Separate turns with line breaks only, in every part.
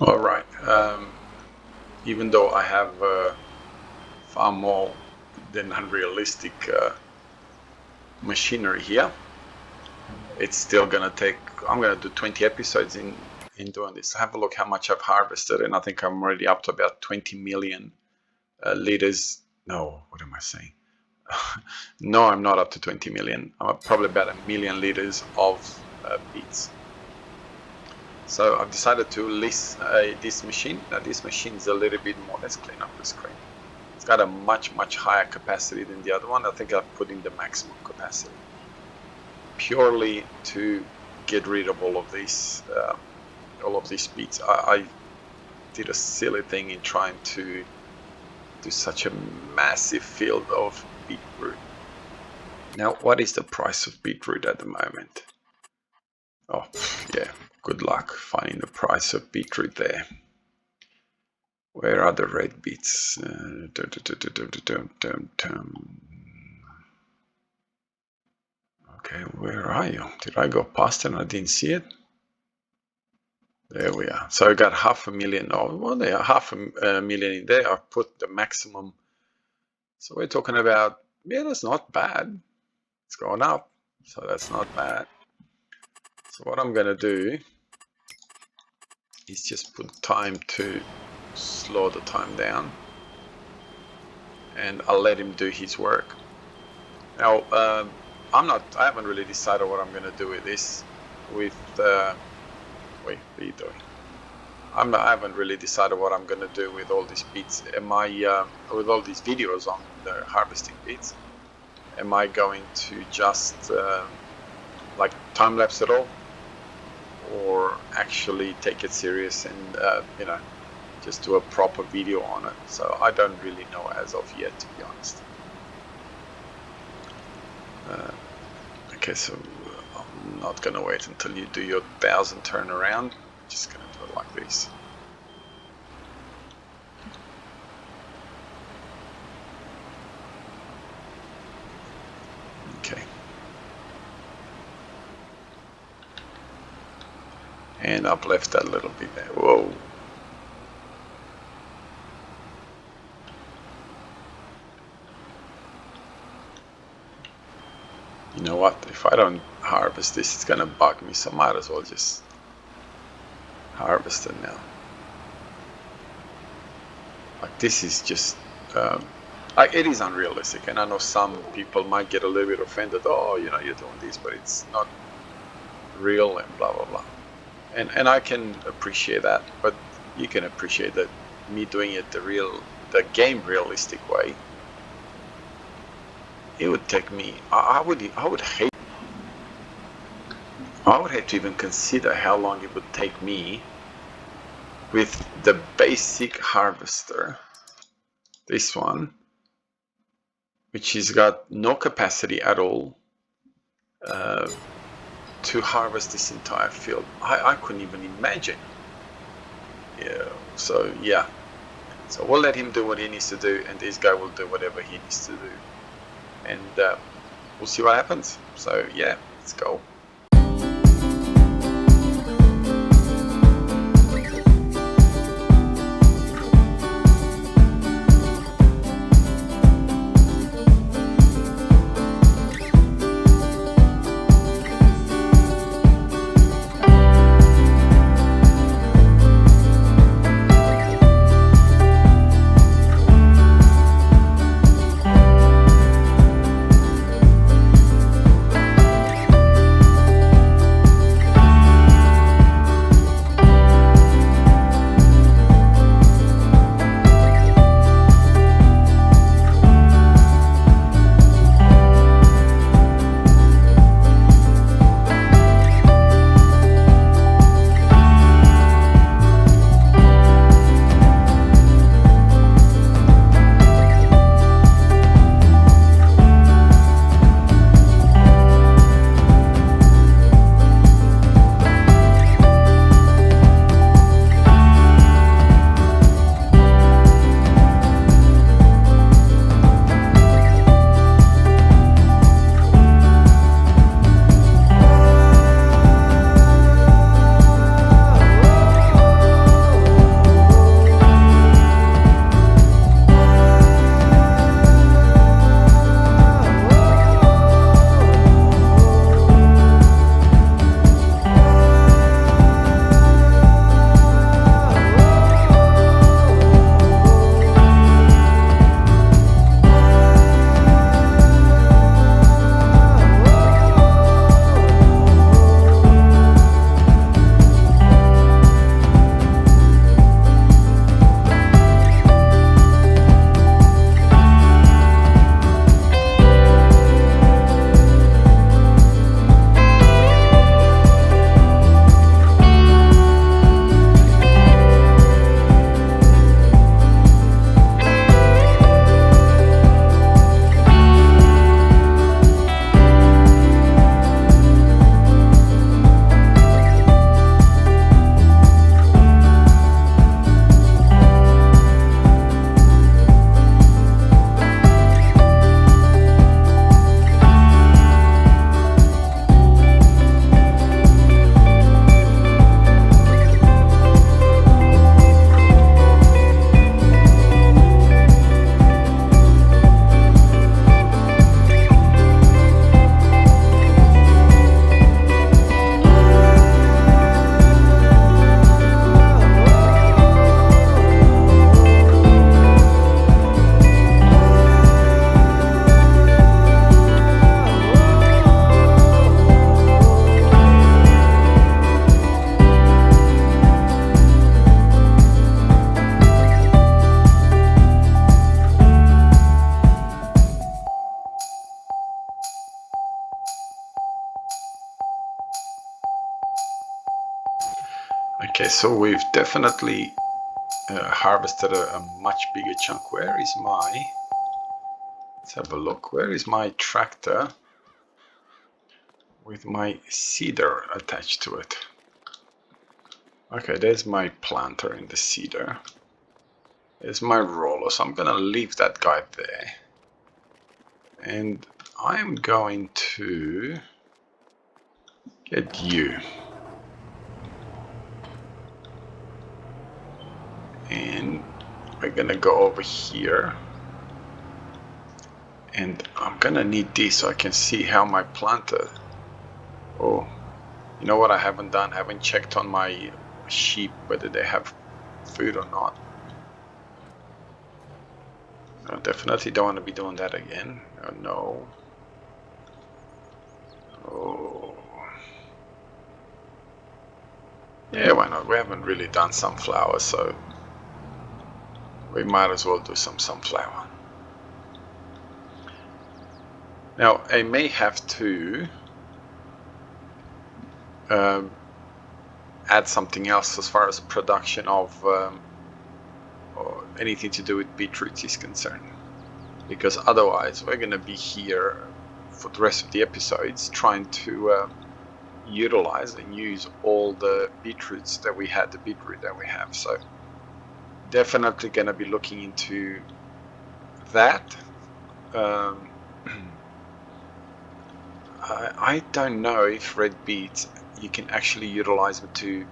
All right. Even though I have far more than unrealistic machinery here, it's still gonna take. I'm gonna do 20 episodes in doing this. Have a look how much I've harvested, and I think I'm already up to about 20 million liters. No, what am I saying? No, I'm not up to 20 million. I'm probably about 1 million liters of beets. So I've decided to list this machine. Now this machine is a little bit more. Let's clean up the screen. It's got a much higher capacity than the other one. I think I've put in the maximum capacity purely to get rid of all of these beets. I did a silly thing in trying to do such a massive field of beetroot. Now, what is the price of beetroot at the moment? Oh, yeah, good luck finding the price of beetroot there. Where are the red beets? Okay, where are you? Did I go past it and I didn't see it? There we are. So I got 500,000. Oh, well, there are 500,000 in there. I've put the maximum. So we're talking about, yeah, that's not bad. It's going up, so that's not bad. So what I'm gonna do is just put time to slow the time down, and I'll let him do his work. Now, I haven't really decided what I'm gonna do with this. Wait, what are you doing? I haven't really decided what I'm gonna do with all these beets. With all these videos on the harvesting beets? Am I going to just like time lapse it all, or actually take it serious and just do a proper video on it? So I don't really know as of yet, to be honest. Okay, so I'm not gonna wait until you do your 1,000 turnaround. I'm just gonna do it like this. Okay. And I've left that little bit there. Whoa. You know what? If I don't harvest this, it's gonna bug me, so I might as well just harvest it now. Like, this is just like, it is unrealistic, and I know some people might get a little bit offended. Oh, you're doing this, but it's not real and blah blah blah. And I can appreciate that, but you can appreciate that me doing it the game realistic way. It would take me. I would hate to even consider how long it would take me with the basic harvester, this one, which has got no capacity at all, to harvest this entire field. I couldn't even imagine. Yeah. So yeah. So we'll let him do what he needs to do, and this guy will do whatever he needs to do, and we'll see what happens. So yeah, let's go. so we've definitely harvested a much bigger chunk. Where is my... Let's have a look. Where is my tractor with my seeder attached to it? Okay, there's my planter in the seeder. There's my roller, so I'm gonna leave that guy there. And I'm going to get you. And we're gonna go over here. And I'm gonna need this so I can see how my planter... Oh, you know what I haven't done? I haven't checked on my sheep whether they have food or not. I definitely don't want to be doing that again. Oh, no. Oh. Yeah, why not? We haven't really done sunflower, so we might as well do some sunflower. Now, I may have to add something else as far as production of or anything to do with beetroots is concerned, because otherwise we're going to be here for the rest of the episodes trying to utilize and use all the beetroots that we had, the beetroot that we have. So definitely going to be looking into that. I don't know if red beets you can actually utilize them to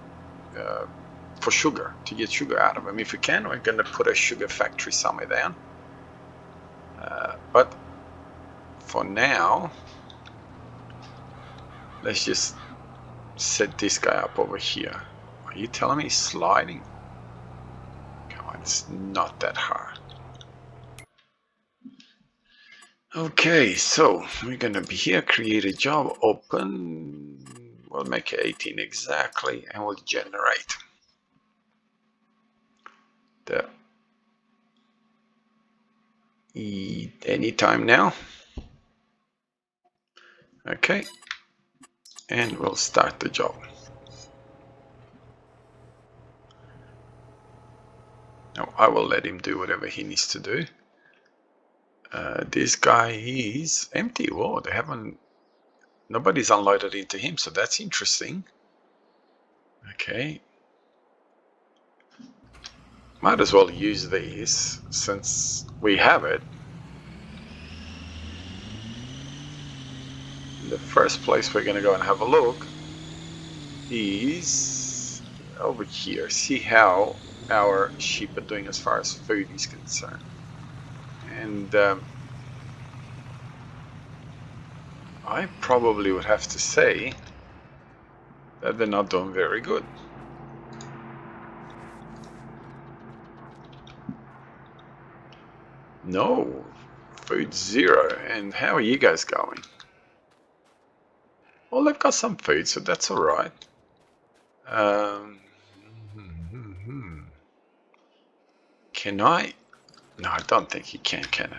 for sugar, to get sugar out of them. If we can, we're going to put a sugar factory somewhere down. But for now, let's just set this guy up over here. Are you telling me he's sliding? Come on, it's not that hard. Okay, so we're going to be here, create a job, open. We'll make it 18 exactly, and we'll generate the anytime now. Okay, and we'll start the job. Now I will let him do whatever he needs to do. This guy is empty. Whoa, they haven't, nobody's unloaded into him, so that's interesting. Okay, might as well use these since we have it. The first place we're going to go and have a look is over here. See how our sheep are doing as far as food is concerned. And I probably would have to say that they're not doing very good. No, food 0. And how are you guys going? Well, they've got some food, so that's all right. Can I? No, I don't think you can it?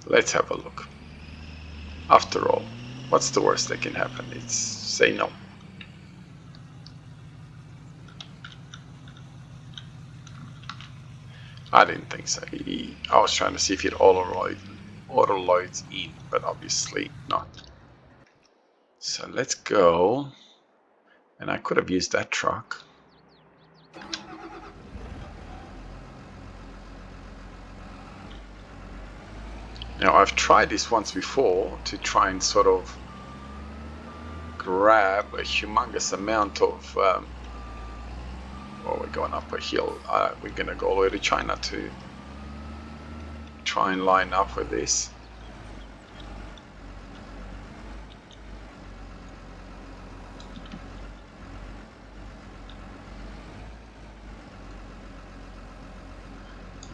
Let's have a look. After all, what's the worst that can happen? It's say no. I didn't think so. I was trying to see if it auto loads in, but obviously not. So let's go. And I could have used that truck. Now I've tried this once before to try and sort of grab a humongous amount of well, we're going up a hill. We're gonna go all the way to China to try and line up with this.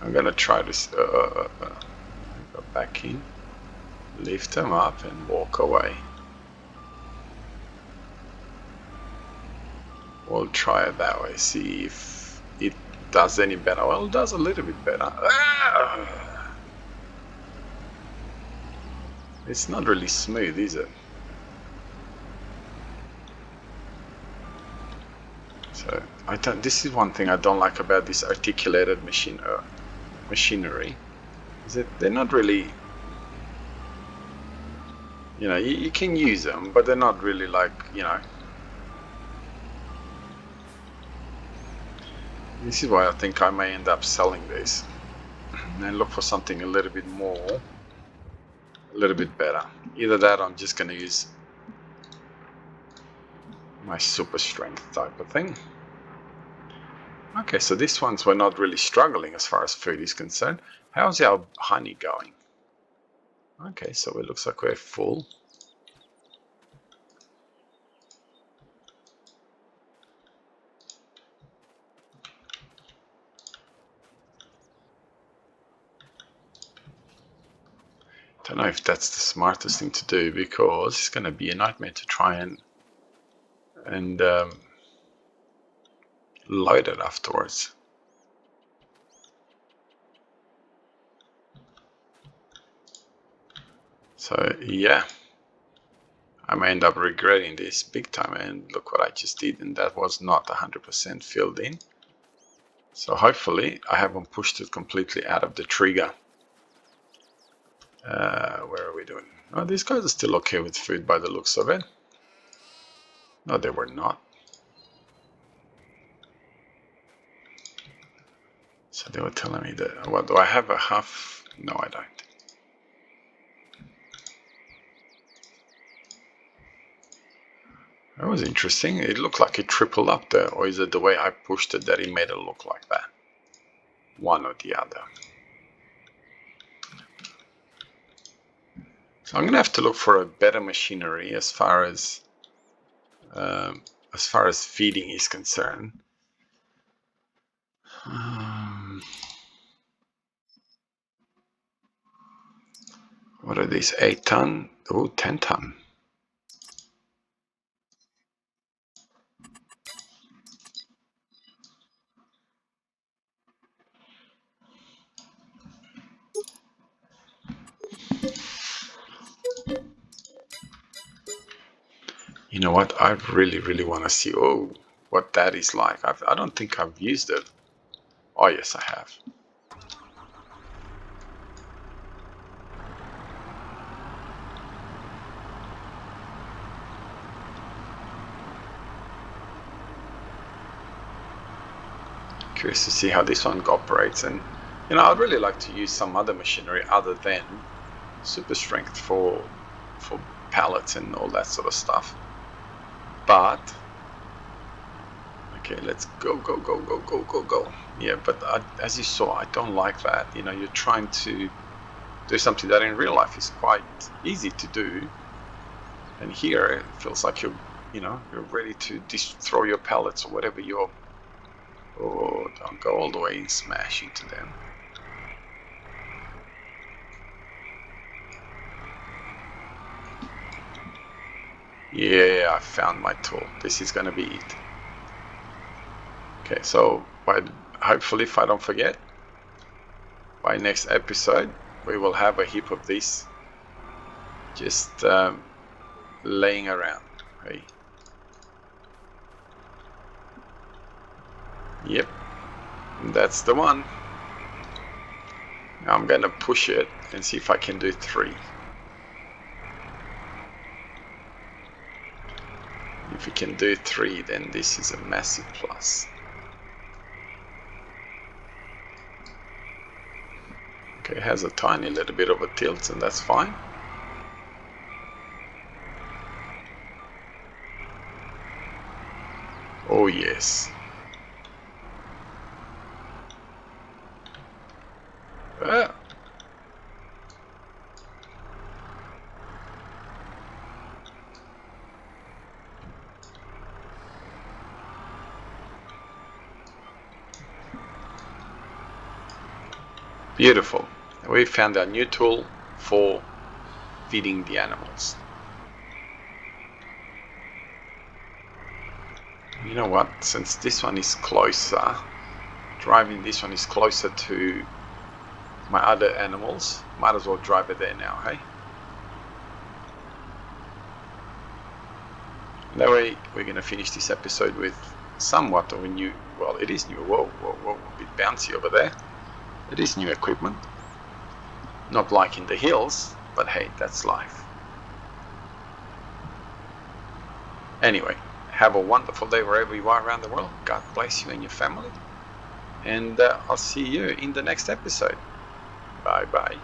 I'm gonna try this. Go back in, lift them up, and walk away. We'll try it that way. See if it does any better. Well, it does a little bit better. It's not really smooth, is it? So I don't. This is one thing I don't like about this articulated machinery, is that they're not really. You know, you can use them, but they're not really like, you know. This is why I think I may end up selling this and look for something a little bit more, a little bit better. Either that, or I'm just going to use my super strength type of thing. Okay, so these ones we're not really struggling as far as food is concerned. How's our honey going? Okay, so it looks like we're full. Don't know if that's the smartest thing to do, because it's going to be a nightmare to try and load it afterwards. So yeah, I may end up regretting this big time, and look what I just did, and that was not 100% filled in. So hopefully I haven't pushed it completely out of the trigger. Where are we doing? Oh, these guys are still okay with food by the looks of it. No, they were not. So they were telling me that, what, do I have a half? No, I don't. That was interesting. It looked like it tripled up there, or is it the way I pushed it that it made it look like that? One or the other. So I'm gonna have to look for a better machinery as far as feeding is concerned. What are these? 8 ton? Oh, 10 ton. You know what? I really, really want to see what that is like. I don't think I've used it. Oh, yes, I have. Curious to see how this one operates, and you know, I'd really like to use some other machinery other than super strength for pallets and all that sort of stuff. But okay, let's go. Yeah, but as you saw, I don't like that. You know, you're trying to do something that in real life is quite easy to do, and here it feels like you're ready to throw your pallets or whatever you're. Oh, don't go all the way and smash into them. Yeah, I found my tool. This is gonna be it. Okay, so hopefully, if I don't forget, by next episode we will have a heap of these just laying around. Okay. Yep, that's the one. Now I'm gonna push it and see if I can do 3. If we can do 3, then this is a massive plus. Okay, it has a tiny little bit of a tilt, and that's fine. Oh yes. Beautiful. We found our new tool for feeding the animals. You know what? Since this one is closer, driving this one is closer to my other animals, might as well drive it there now, hey? That way we're going to finish this episode with somewhat of a new, well, it is new, whoa, a bit bouncy over there. It is new equipment. Not like in the hills, but hey, that's life. Anyway, have a wonderful day wherever you are around the world. God bless you and your family. And I'll see you in the next episode. Bye bye.